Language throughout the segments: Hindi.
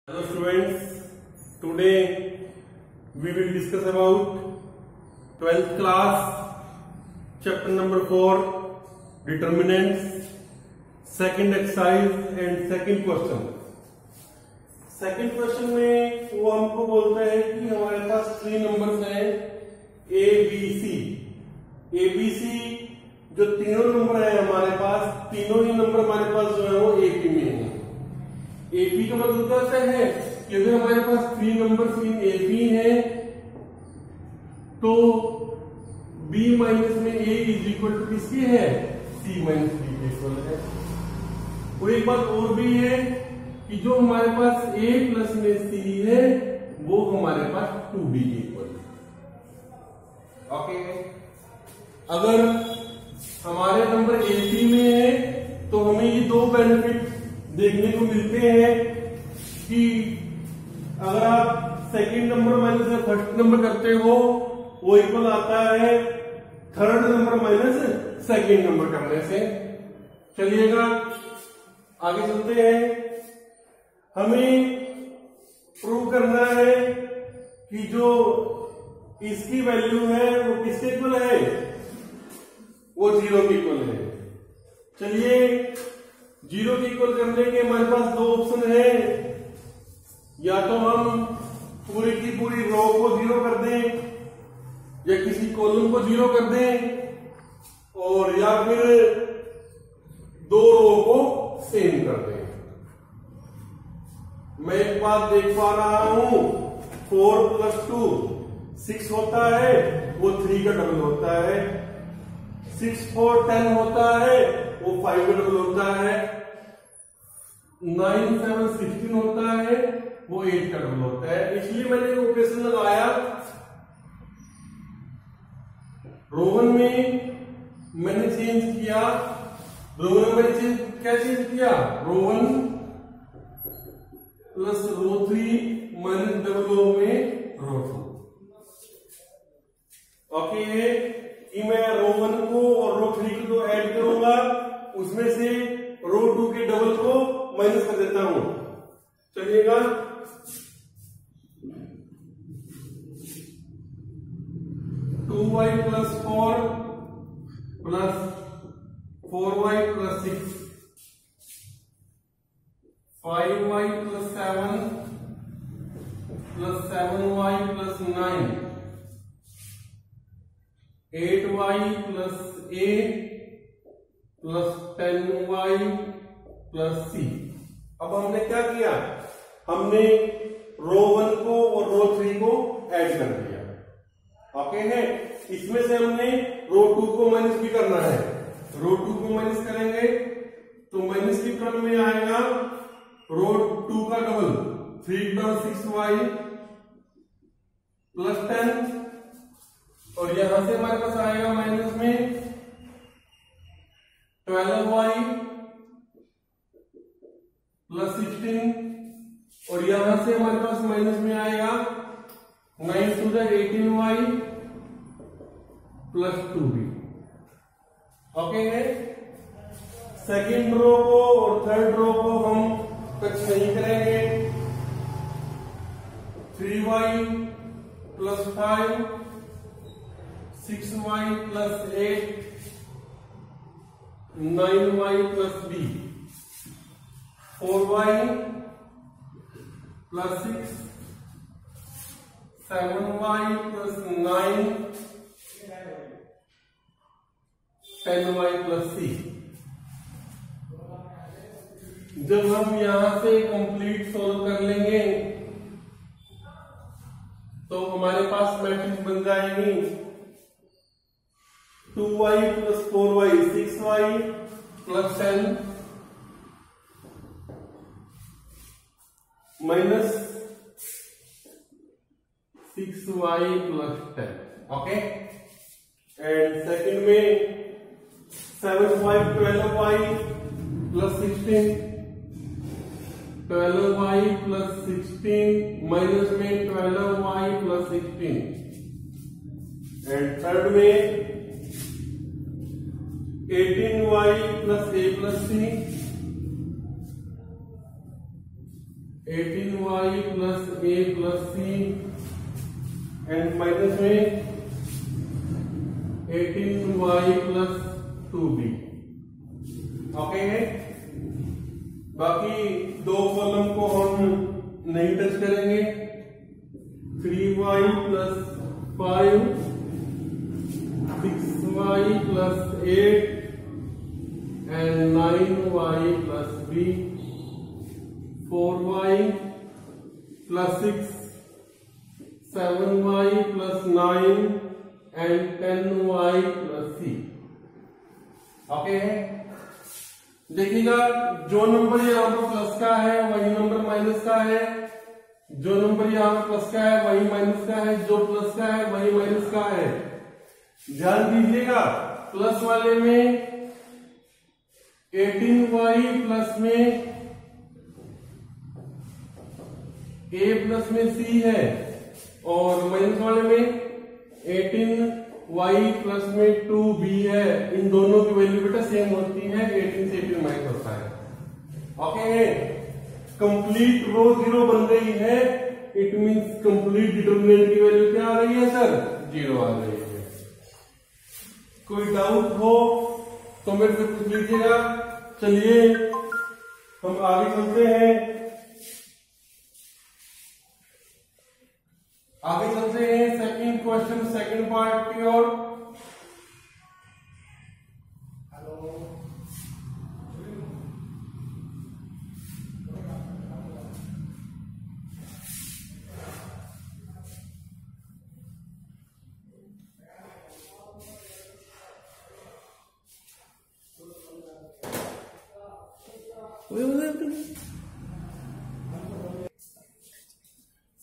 Hello students, today we will discuss about 12th class chapter number 4 determinants, second exercise and second question. Second question में वो हमको बोलता है कि हमारे पास 3 नंबर्स हैं A B C. A B C जो तीनों नंबर है हमारे पास, तीनों ही नंबर हमारे पास जो है वो एपी में है। एपी का मतलब क्या है कि अगर हमारे पास 3 नंबर इन एपी है तो बी माइनस में ए इज इक्वल टू किसकी है, सी माइनस बी के इक्वल है। और एक बात और भी है कि जो हमारे पास ए प्लस में सी है वो हमारे पास 2b के इक्वल है। ओके, अगर हमारे नंबर एपी में है तो हमें ये दो बेनिफिट देखने को मिलते हैं कि अगर आप second number minus first number करते हो वो इक्वल आता है third number minus second number करने से। चलिएगा आगे चलते हैं। हमें प्रूव करना है कि जो इसकी वैल्यू है वो किसके इक्वल है, वो 0 के इक्वल है। चलिए 0 के इक्वल करने के हमारे पास दो ऑप्शन है, या तो हम पूरी की पूरी रो को 0 कर दें या किसी कॉलम को 0 कर दें, और या फिर दो रो को सेम कर दें। मैं एक बात देख पा रहा हूं 4 + 2 6 होता है, वो 3 का डबल होता है। 6 4 10 होता है, वो 5 का डबल होता है। 9 7 16 होता है, वो 8 का डबल होता है। इसलिए मैंने ऑपरेशन लगाया। रोवन में मैंने चेंज किया, रोवन में मैंने क्या चेंज किया, row one plus row 3 minus double row में रो 2। ओके, कि मैं रो 1 को और रो 3 को ऐड करूंगा, उसमें से रो 2 के डबल को माइनस कर देता हूं। चलिएगा, two y plus 4 plus 4y plus 6, 5y plus 7 plus 7y plus 9, 8y plus a plus 10y plus c। अब हमने क्या किया, हमने रो 1 को और रो 3 को ऐड कर दिया। ओके है, इसमें से हमने रो 2 को माइनस भी करना है। रो 2 को माइनस करेंगे तो माइनस की टर्म में आएगा रो 2 का डबल 3 + 6y प्लस 10, और यहां से हमारे पास आएगा माइनस में 12y प्लस 16, और यहां से हमारे पास माइनस में आएगा 9 × 2 = 18y प्लस 2b। ओके है, सेकेंड रो को और थर्ड रो को हम टच नहीं करेंगे। 3y plus 5, 6y plus 8, 9y plus b, 4y plus 6, 7y plus 9, 10y plus c। जब हम यहां से कंप्लीट सोल्व कर लेंगे तो हमारे पास मैट्रिक्स बन जाएगी 2y plus 4y 6y plus 10 minus 6y plus 10। Okay, and second में 7 5 12y plus 16, 12y plus 16 minus में 12y प्लस 16, एंड थर्ड में 18y plus a plus c, 18y plus a plus c and minus में 18y प्लस 2b। ओके, बाकी दो कॉलम को हम नहीं टच करेंगे। 3y plus 5, 6y plus 8 and 9y plus b, 4y plus 6, 7y plus 9 and 10y plus c। Okay, देखिएगा जो नंबर यहाँ पर प्लस का है वही नंबर माइनस का है, जो नंबर यहाँ पर प्लस का है वही माइनस का है, जो प्लस का है वही माइनस का है। ध्यान दीजिएगा, प्लस वाले में 18y प्लस में a प्लस में c है, और माइनस वाले में 18y प्लस में 2b है। इन दोनों की वैल्यू बेटा सेम होती है, 18 से 18 माइनस होता है। ओके, कंप्लीट रो 0 बन रही है, इट मींस कंप्लीट डिटरमिनेंट की वैल्यू क्या आ रही है सर? 0 आ रही है। कोई डाउट हो तो मेरे से पूछ लीजिएगा। चलिए हम आगे चलते हैं, आगे चलते हैं सेकंड क्वेश्चन, सेकंड पार्ट की ओर।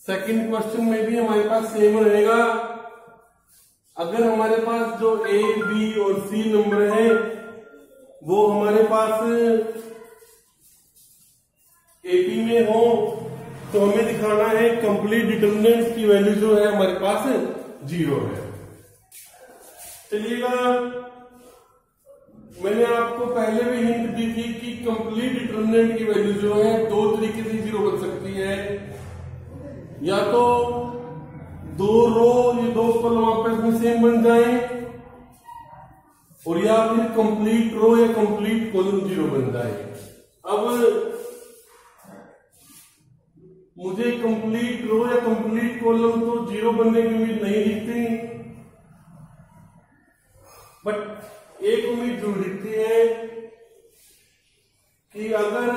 सेकंड क्वेश्चन में भी हमारे पास सेम रहेगा। अगर हमारे पास जो ए, बी और सी नंबर है वो हमारे पास एपी में हो तो हमें दिखाना है कंप्लीट डिटरमिनेंट की वैल्यू जो है हमारे पास 0 है। चलिएगा, मैंने आपको पहले भी हिंट दी थी कि कंप्लीट डिटरमिनेंट की वैल्यू जो है दो तरीके से 0 बन सकती है, या तो दो रो या दो कॉलम आपस में सेम बन जाए, और या फिर कंप्लीट रो या कंप्लीट कॉलम 0 बन जाए। अब मुझे कंप्लीट रो या कंप्लीट कॉलम तो 0 बनने की उम्मीद नहीं दिखती, बट एक उम्मीद जरूर दिखती है कि अगर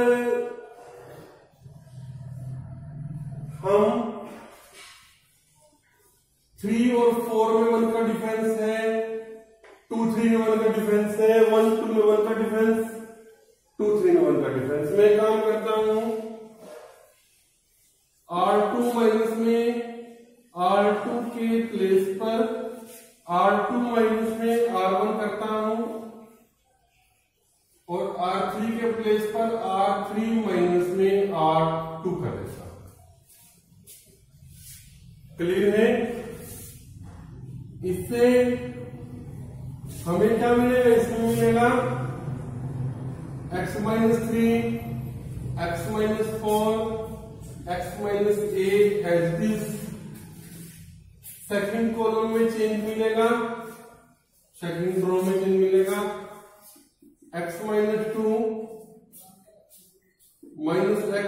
हम 3 और 4 में 1 का डिफरेंस है, 2 3 में 1 का डिफरेंस है, 1 2 में 1 का डिफरेंस, 2 3 में 1 का डिफरेंस। मैं काम करता हूं, R2 माइनस में R2 के प्लेस पर R2 माइनस में R1 करता हूं, और R3 के प्लेस पर R3 माइनस में R2 कर देता हूं। क्लियर है? इससे हमें क्या मिलेगा? इसमें मिलेगा x minus 3, x minus 4, x minus 8 as this. Second column में चेंज मिलेगा, सेकंड रो में चेंज मिलेगा x minus 2 minus x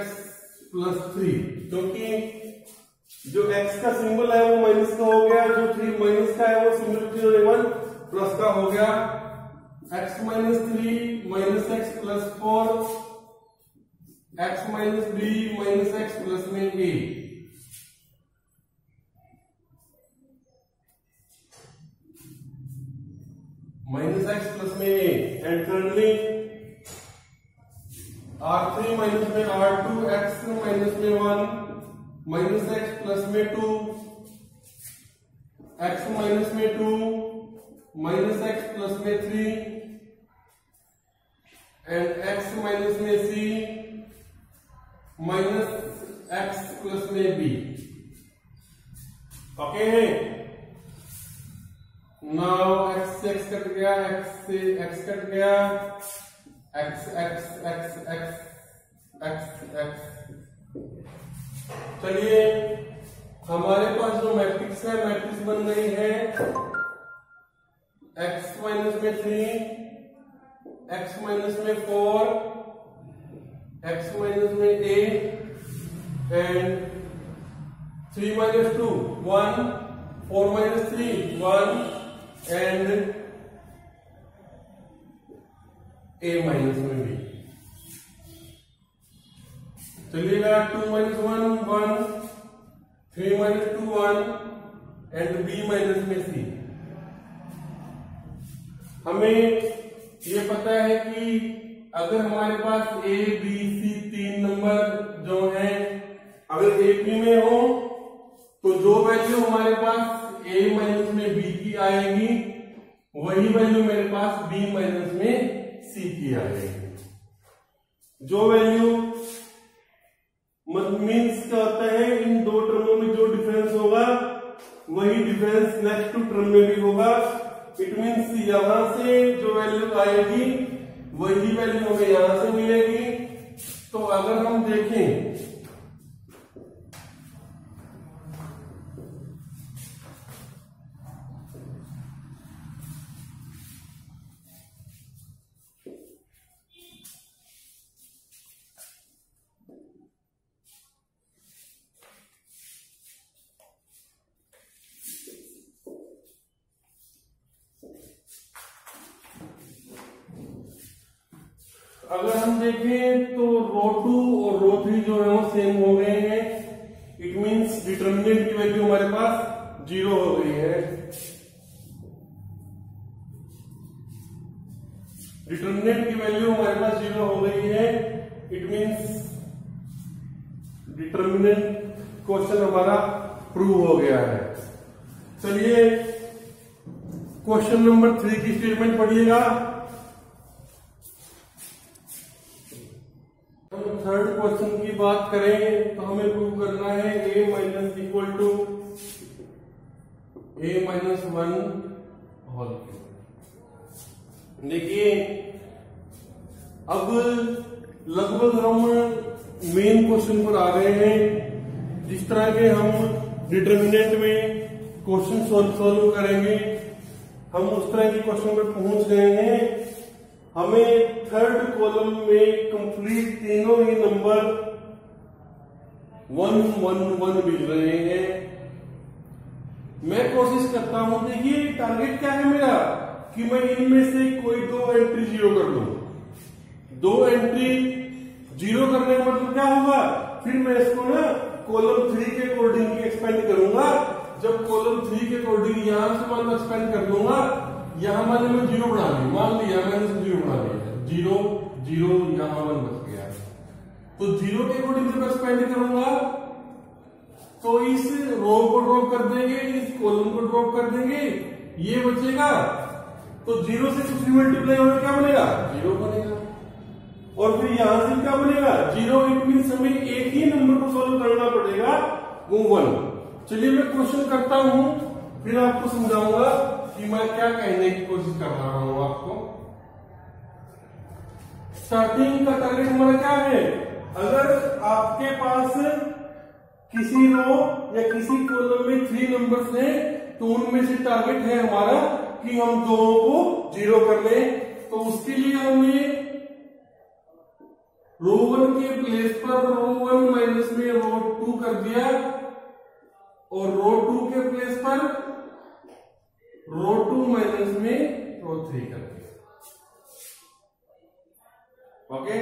plus 3, क्योंकि जो x का सिंबल है वो माइनस का हो गया, जो 3 माइनस का है वो सिंबल 1 प्लस का हो गया। x minus 3 minus x plus 4, x minus b minus x plus में a। माइनस x प्लस में a, and thirdly R3 minus में R2, x माइनस में 1 माइनस x प्लस में 2, x माइनस में 2 माइनस x प्लस में 3, एंड x माइनस में c माइनस x प्लस में b। ओके, नाउ x से x कट गया, x से x कट गया, x x x x x x चलिए हमारे पास जो मैट्रिक्स है, मैट्रिक्स बन गई है x माइनस में 3, x माइनस में 4, x माइनस में 8 and 3 minus 2 1, 4 minus 3 1 and a minus में b। चलिएगा 2 minus 1 1, 3 minus 2 1 and b minus में c। हमें ये पता है कि अगर हमारे पास a b c 3 नंबर जो हैं अगर a p में हो तो जो वैल्यू हमारे पास a माइनस में b की आएगी वही वैल्यू मेरे पास b माइनस में c की आएगी। जो वैल्यू मीन्स क्या होता है, इन दो टर्मों में जो डिफरेंस होगा वही डिफरेंस नेक्स्ट टू टर्म में भी होगा। इट मीन्स यहां से जो वैल्यू आएगी वही वैल्यू हमें यहां से मिलेगी। तो अगर हम देखें अगर हम देखें तो रो 2 और रो 3 जो है वो सेम हो गए हैं। इट मींस डिटर्मिनेंट की वैल्यू हमारे पास 0 हो गई है। डिटर्मिनेंट की वैल्यू हमारे पास 0 हो गई है। इट मींस डिटर्मिनेंट क्वेश्चन हमारा प्रूव हो गया है। चलिए क्वेश्चन नंबर 3 की स्टेटमेंट पढ़िएगा। थर्ड क्वेश्चन की बात करें तो हमें प्रूव करना है a minus equal to a minus 1 whole cube. देखिए अब लगभग हम मेन क्वेश्चन पर आ गए हैं। जिस तरह के हम डिटर्मिनेंट में क्वेश्चन सॉल्व करेंगे हम उस तरह के क्वेश्चन पर पहुंच गए हैं। हमें थर्ड कॉलम में कंप्लीट तीनों ही नंबर 1 1 1 मिल रहे हैं। मैं कोशिश करता हूं, देखिए टारगेट क्या है मेरा कि मैं इनमें से कोई 2 एंट्री 0 कर लूं। 2 एंट्री 0 करने का मतलब क्या होगा, फिर मैं इसको ना कॉलम 3 के अकॉर्डिंग एक्सपेंड करूंगा। जब कॉलम 3 के अकॉर्डिंग यहां से मान एक्सपेंड कर दूंगा, यहां मैंने मैं 0 बना लिया, मान लिया मैंने 0 बना लिया, 0 0 यहां 1 बच गया। तो 0 के अकॉर्डिंग जब एक्सपेंड करूंगा तो इस रो को ड्रॉप कर देंगे, इस कॉलम को ड्रॉप कर देंगे, ये बचेगा। तो 0 से कुछ मल्टीप्लाई होगा क्या बनेगा, 0 बनेगा। और फिर यहां से क्या बनेगा, 0। इट मींस हमें एक ही नंबर को सॉल्व करना पड़ेगा, वो 1। चलिए मैं क्वेश्चन करता हूं, फिर आपको समझाऊंगा कि मैं क्या कहने की कोशिश कर रहा हूं आपको। स्टार्टिंग का टारगेट हमारा क्या है, अगर आपके पास किसी रो या किसी कॉलम में 3 नंबर्स हैं तो उनमें से टारगेट है हमारा कि हम 2 को 0 कर लें। तो उसके लिए हमने रो 1 के प्लेस पर रो 1 माइनस में रो 2 कर दिया और रो 2 के प्लेस पर रो 2 माइनस में रो 3 कर दिया। ओके,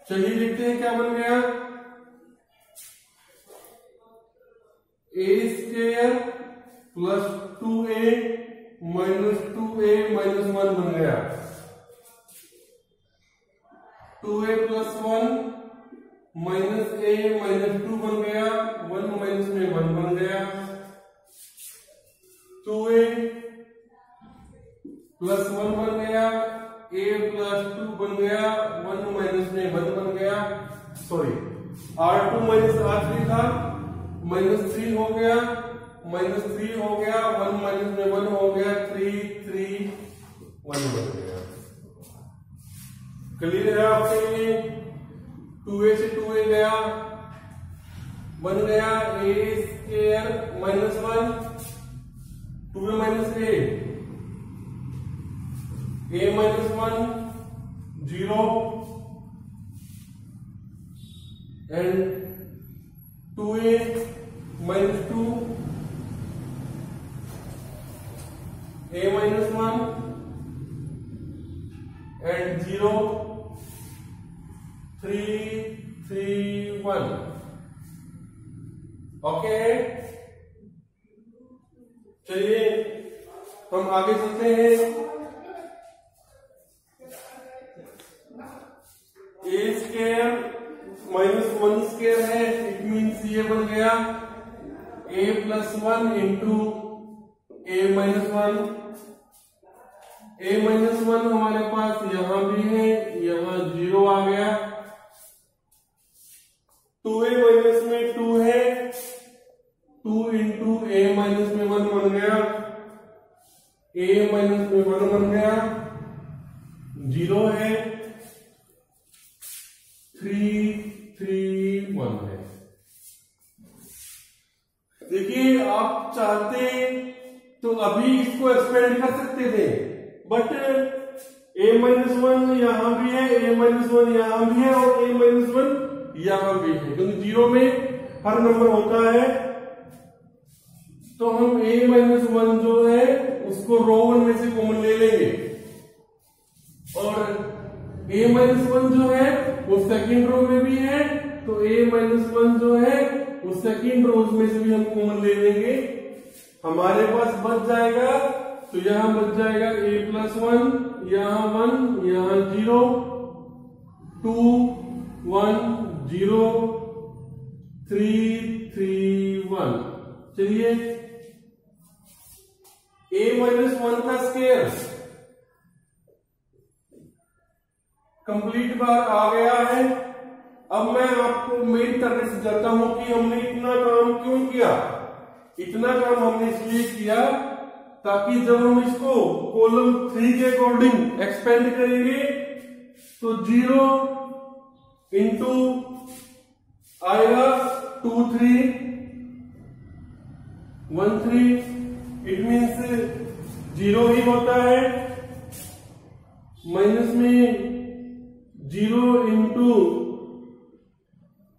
चलिए देखते हैं क्या बन गया। a square plus 2a minus 2a minus 1 बन गया। 2a plus 1 minus a minus 2 बन गया, 1 माइनस में 1 बन गया। 2a प्लस 1 बन गया, a प्लस 2 बन गया, 1 माइनस में 1 बन गया। सॉरी, r2 माइनस r3 था, माइनस 3 हो गया, माइनस 3 हो गया, 1 माइनस में 1 हो गया, 3 3 1 बन गया। क्लियर है आपके लिए? 2a से 2a गया, बन गया a square minus 1, 2a minus a minus 1 0 and 2a minus 2 a minus 1 and 0 3 3 1 okay. चलिए हम आगे चलते हैं। a स्क्वायर माइनस 1 स्क्वायर है, इट मीन्स ये बन गया a plus 1 into a minus 1। a minus 1 हमारे पास यहां भी है, यहां 0 आ गया। 2a माइनस में 2 है, 2 इंटू a माइनस में 1 बन गया, a माइनस में 1 बन गया, 0 है, 3 3 1 है। देखिए आप चाहते तो अभी इसको एक्सपेंड कर सकते थे, बट a माइनस 1 यहां भी है, a माइनस 1 यहां भी है और a माइनस 1 यहां भी है, क्योंकि 0 में हर नंबर होता है। तो हम a माइनस 1 जो है उसको रो 1 में से कॉमन ले लेंगे और a माइनस 1 जो है वो सेकेंड रो में भी है, तो a माइनस 1 जो है वो सेकेंड रो में से भी हम कॉमन ले लेंगे। हमारे पास बच जाएगा, तो यहां बच जाएगा a प्लस 1, यहां 1, यहां 0, 2 1 0 3 3 1। चलिए a माइनस 1 का स्क्वायर कंप्लीट बार आ गया है। अब मैं आपको मेन करने से जाता हूं कि हमने इतना काम क्यों किया। इतना काम हमने इसलिए किया ताकि जब हम इसको कॉलम 3 के अकॉर्डिंग एक्सपेंड करेंगे तो 0 इंटू आएगा 2 3 1 3, इट मीन्स 0 ही होता है। माइनस में 0 इंटू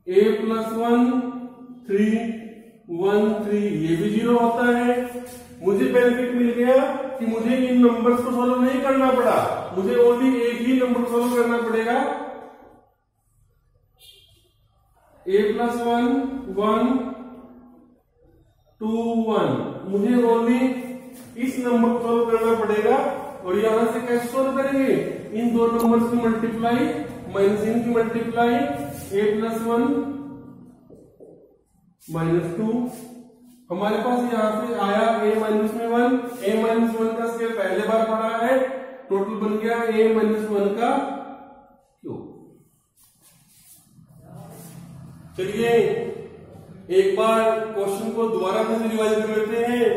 a प्लस 1 3 1 3, ये भी 0 होता है। मुझे बेनिफिट मिल गया कि मुझे इन नंबर्स को सॉल्व नहीं करना पड़ा, मुझे ओनली एक ही नंबर सॉल्व करना पड़ेगा। a प्लस 1 1 2 1, मुझे ओनली इस नंबर को सॉल्व करना पड़ेगा। और यहां से कैसे सॉल्व करेंगे, इन दो नंबर्स की मल्टीप्लाई माइनस इनकी मल्टीप्लाई, a प्लस 1 माइनस 2। हमारे पास यहां से आया a माइनस में 1, a माइनस 1 का स्क्वायर पहले बार पढ़ा है, टोटल बन गया a माइनस 1 का क्यूब। चलिए एक बार क्वेश्चन को दोबारा से रिवाइज कर लेते हैं।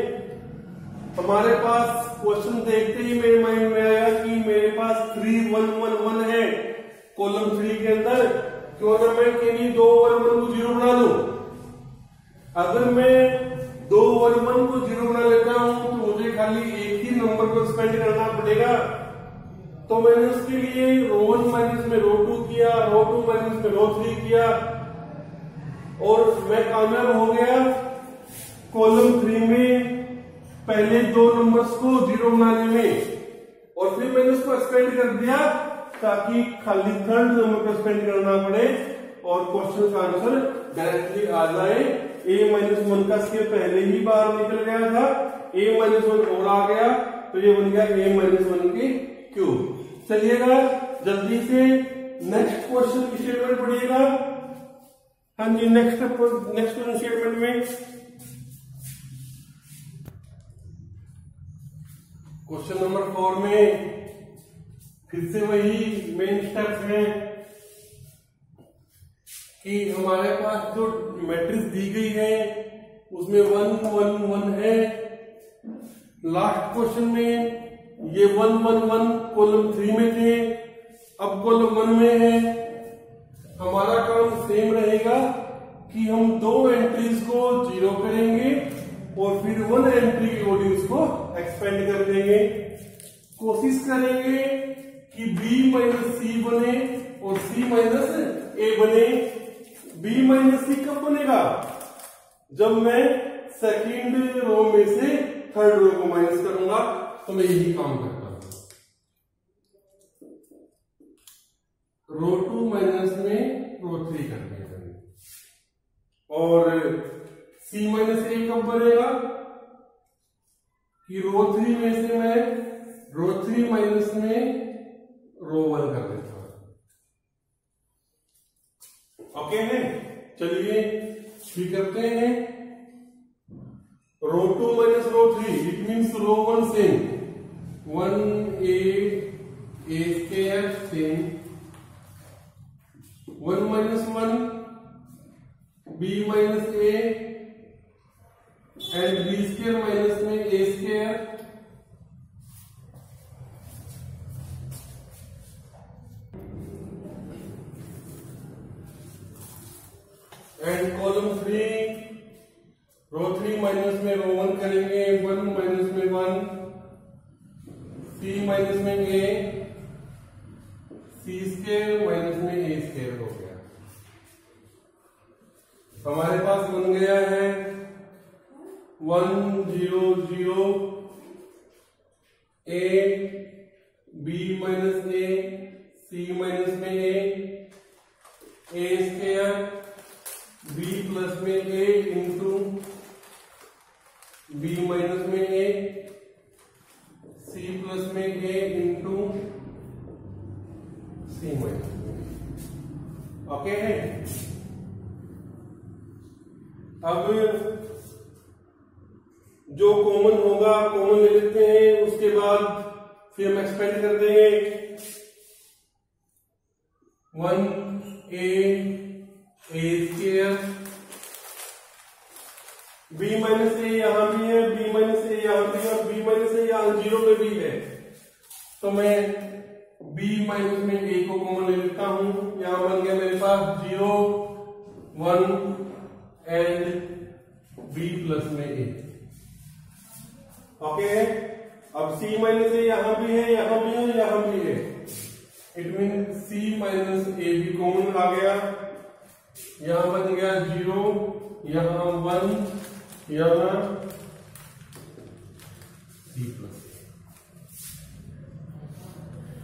हमारे पास क्वेश्चन देखते ही मेरे माइंड में आया कि मेरे पास 3 1 1 1 है कॉलम 3 के अंदर, क्यों ना मैं किन्हीं 2 1 1 को 0 बना लूं। अगर मैं 2 1 1 को 0 बना लेता हूं तो मुझे खाली एक ही नंबर को एक्सपेंड करना पड़ेगा। तो मैंने उसके लिए रो 1 माइनस में रो 2 किया, रो 2 माइनस में रो 3 किया और मैं कामयाब हो गया कॉलम 3 में पहले 2 नंबर्स को 0 बनाने में। और फिर मैंने उसको एक्सपेंड कर दिया ताकि खाली थर्ड नंबर को एक्सपेंड करना पड़े और क्वेश्चन का आंसर डायरेक्टली आ जाए। a माइनस 1 का स्क्वायर पहले ही बाहर निकल गया था, a माइनस 1 और आ गया तो ये बन गया a माइनस 1 की क्यूब। चलिएगा जल्दी से नेक्स्ट क्वेश्चन की स्टेटमेंट पढ़िएगा। हाँ जी, नेक्स्ट क्वेश्चन स्टेटमेंट में क्वेश्चन नंबर 4 में फिर से वही मेन स्टेप्स हैं कि हमारे पास जो मैट्रिक्स दी गई है उसमें 1 1 1 है। लास्ट क्वेश्चन में ये 1 1 1 कॉलम 3 में थे, अब कॉलम 1 में है। हमारा काम सेम रहेगा कि हम दो एंट्रीज को जीरो करेंगे और फिर वन एंट्री के अकॉर्डिंग इसको एक्सपेंड कर देंगे। कोशिश करेंगे कि b माइनस सी बने और c माइनस ए बने। b माइनस सी कब बनेगा? जब मैं सेकंड रो में से थर्ड रो को माइनस करूंगा। तो मैं यही काम करता हूं, रो 2 माइनस में रो 3 कर दिया और c माइनस ए कब बनेगा कि रो 3 में से मैं रो 3 माइनस में रो 1 कर देता हूं। ओके है, चलिए भी करते हैं। Row 2 minus row 3 it means row 1 same 1a square same 1 minus 1 b minus a and b square minus में a square and column 3 row 3 minus में रो 1 करेंगे 1 माइनस में 1 c माइनस में a c स्क्वायर माइनस में a स्क्वायर हो गया। हमारे पास बन गया है 1 0 0 a b minus a c minus में a स्क्वायर b प्लस में a इंटू b माइनस में a c प्लस में a इंटू c माइनस में। ओके है, अब जो कॉमन होगा कॉमन ले लेते हैं, उसके बाद फिर हम एक्सपेंड कर देंगे 1a स्क्वायर b माइनस ए यहां भी है b माइनस ए यहां भी है और b माइनस ए यहां जीरो पे भी है। तो मैं b माइनस में a को कॉमन ले लेता हूं। यहां बन गया मेरे पास 0 1 एंड b प्लस में a। ओके, अब c माइनस ए यहां भी है यहां भी है यहां भी है। इट मीन c माइनस ए भी कॉमन आ गया। यहां बन गया 0 यहां 1 यहां c प्लस।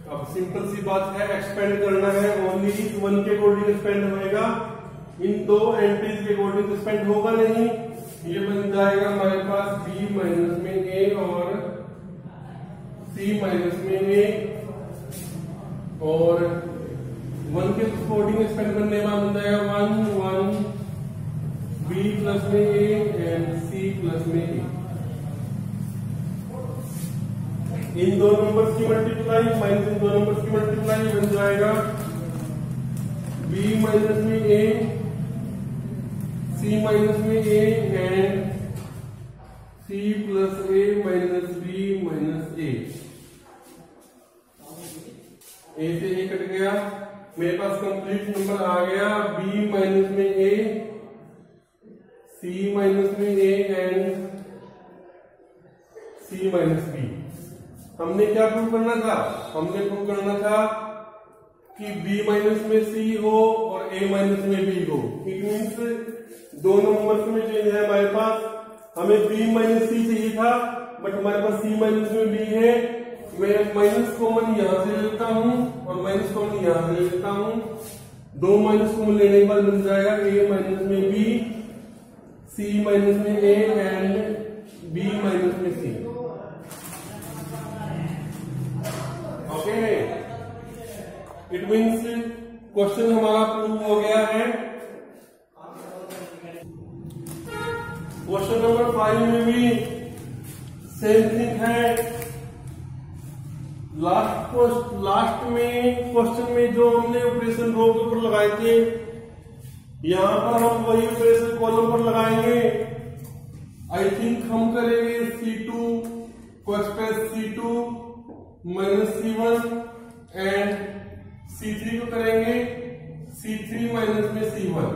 अब सिंपल सी बात है, एक्सपेंड करना है, ओनली इस 1 के अकॉर्डिंग एक्सपेंड होएगा, इन दो एंट्रीज के अकॉर्डिंग एक्सपेंड होगा नहीं। ये बन जाएगा हमारे पास b माइनस में a और c माइनस में a और 1 के अकॉर्डिंग एक्सपेंड करने का बन जाएगा 1 1 b प्लस में a एंड c प्लस में a। इन दो नंबर्स की मल्टीप्लाई माइनस इन दो नंबर्स की मल्टीप्लाई बन जाएगा b माइनस में a c माइनस में a and c plus a minus b minus a। a से a कट गया, मेरे पास कंप्लीट नंबर आ गया b माइनस में a c माइनस में a and c minus b। हमने क्या प्रूव करना था? हमने प्रूव करना था कि b माइनस में c हो और a माइनस में b हो। इट मीन्स दो नंबर्स में चेंज है हमारे पास। हमें b माइनस c चाहिए था बट हमारे पास c माइनस में b है। मैं माइनस कॉमन यहां से ले लेता हूं और माइनस कॉमन यहां से ले लेता हूं। दो माइनस कॉमन लेने के बाद बन जाएगा a माइनस में b c माइनस में a एंड b माइनस में c। Okay, it means question हमारा प्रूव हो गया है। क्वेश्चन नंबर 5 में भी सेम थिंग है। लास्ट में क्वेश्चन में जो हमने ऑपरेशन रो के ऊपर लगाए थे, यहां पर हम वही ऑपरेशन कॉलम पर लगाएंगे। आई थिंक हम करेंगे C2 को express C2 minus C1 and C3 को करेंगे C3 माइनस में C1।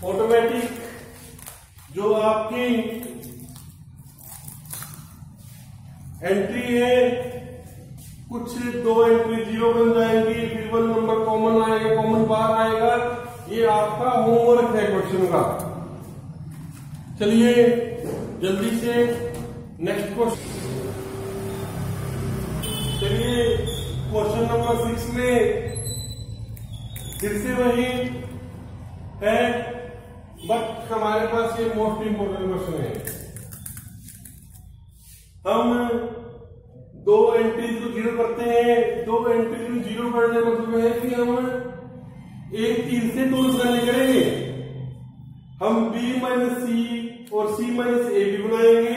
ऑटोमेटिक जो आपकी एंट्री है, कुछ दो एंट्री जीरो बन जाएंगी, फिर 1 नंबर कॉमन आएगा, कॉमन बाहर आएगा। ये आपका होमवर्क है क्वेश्चन का। चलिए जल्दी से नेक्स्ट क्वेश्चन। चलिए क्वेश्चन नंबर 6 में फिर से वही है, बट हमारे पास ये मोस्ट इंपोर्टेंट क्वेश्चन है। हम दो एंट्री को जीरो करते हैं। दो एंट्री को जीरो करने का मतलब है कि हम एक तीर से दो निशाने करेंगे। हम B माइनस C और C माइनस A भी बनाएंगे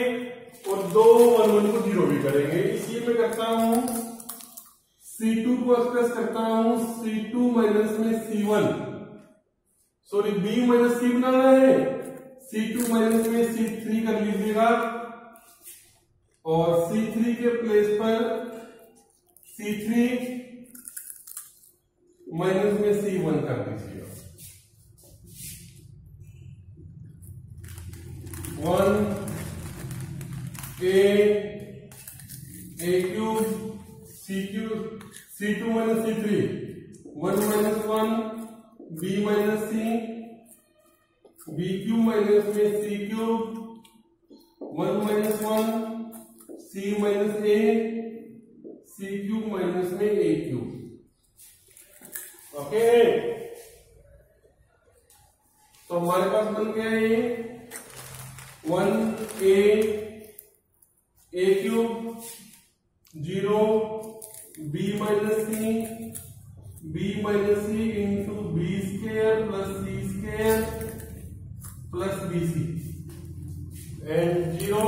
और दो 1 1 को जीरो भी करेंगे। इसलिए मैं करता हूं C2 को एक्सप्रेस करता हूं C2 माइनस में C1, sorry B minus C बनाना है, C2 माइनस में C3 कर लीजिएगा और C3 के प्लेस पर C3 माइनस में C1 कर दीजिएगा। 1 A cube C cube C2 minus C3, 1 minus 1 B minus C, B cube minus में C cube, 1 minus 1 C minus A, C cube minus में A क्यूब। ओके, तो हमारे पास बन गया ये 1 A cube 0 B minus C into B square plus C square plus BC and 0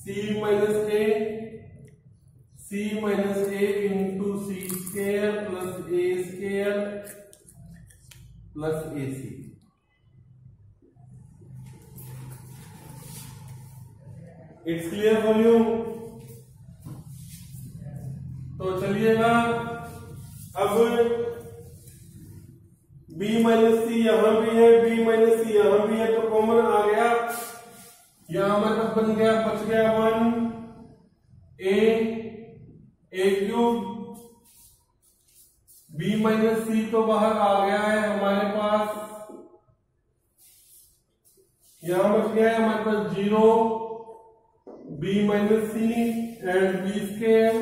C minus A into C square plus A square plus AC। It's clear for you? तो चलिएगा, अब B माइनस C यहां भी है, B माइनस C यहां भी है, तो कॉमन आ गया। यहां हमारे पास बन गया, बच गया 1 A cube, B minus C तो बाहर आ गया है हमारे पास। यहां बच गया है हमारे पास 0 B minus C and B square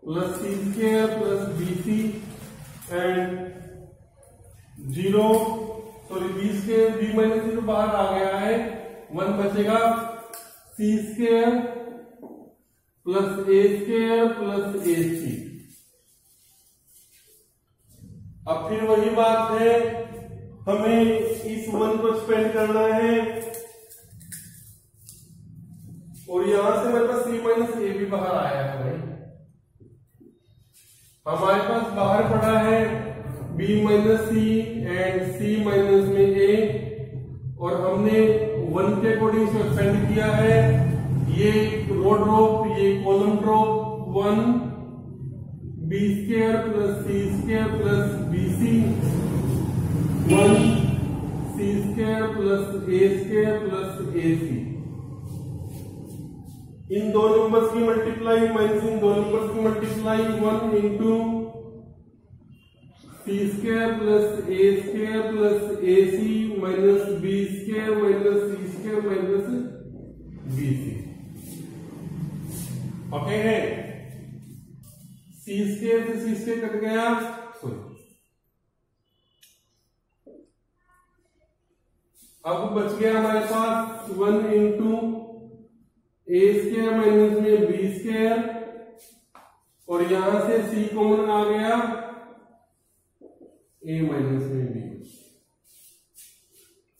plus C square plus BC and 0, sorry B square, B minus C तो बाहर आ गया है, 1 बचेगा C square plus A square plus AC। अब फिर वही बात है, हमें इस 1 को एक्सपेंड करना है और यहां से मेरे पास C माइनस A भी बाहर आया है। भाई हमारे पास बाहर पड़ा है B minus C and C minus में A और हमने 1 के अकॉर्डिंग से एक्सपेंड किया है। ये रो ड्रॉप, ये column drop, 1 B square plus C square plus BC, 1 C square plus A square plus AC। इन दो नंबर्स की मल्टीप्लाई माइनस इन दो नंबर्स की multiply, 1 into C square plus A square plus AC minus B square minus C square minus BC। Okay है, C स्क्वायर से C स्क्वायर कट गया, सॉरी। अब बच गया हमारे पास 1 इंटू A स्क्वायर माइनस में B स्क्वायर और यहां से C कॉमन आ गया, A माइनस में B।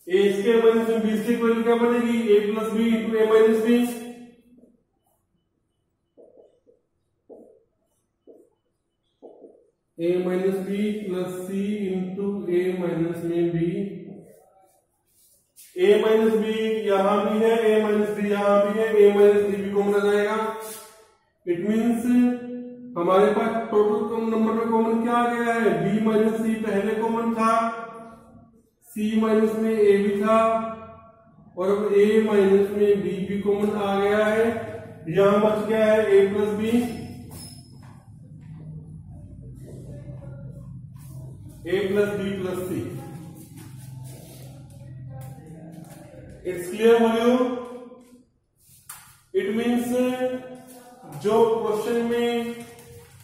A स्क्वायर माइनस में B स्क्वायर वैल्यू क्या बनेगी? A plus B into A minus B। A minus B plus C into A minus में B। A माइनस B यहां भी है, A माइनस B यहां भी है, A माइनस B भी कॉमन आ जाएगा। इट मीन्स हमारे पास टोटल नंबर में कॉमन क्या आ गया है, b माइनस सी पहले कॉमन था, c माइनस में a भी था और अब a माइनस में b भी कॉमन आ गया है। यहां बच गया है a plus b, a plus b plus c। It's clear for you? It means जो क्वेश्चन में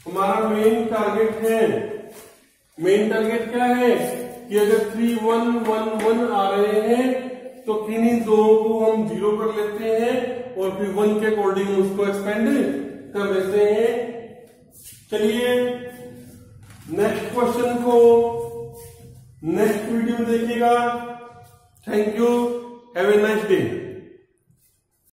हमारा मेन टारगेट है, मेन टारगेट क्या है कि अगर 3 1 1 1 आ रहे हैं तो किन्हीं दो को हम 0 कर लेते हैं और फिर 1 के अकॉर्डिंग उसको एक्सपेंड कर देते हैं। चलिए नेक्स्ट क्वेश्चन को नेक्स्ट वीडियो में देखिएगा। Thank you, have a nice day.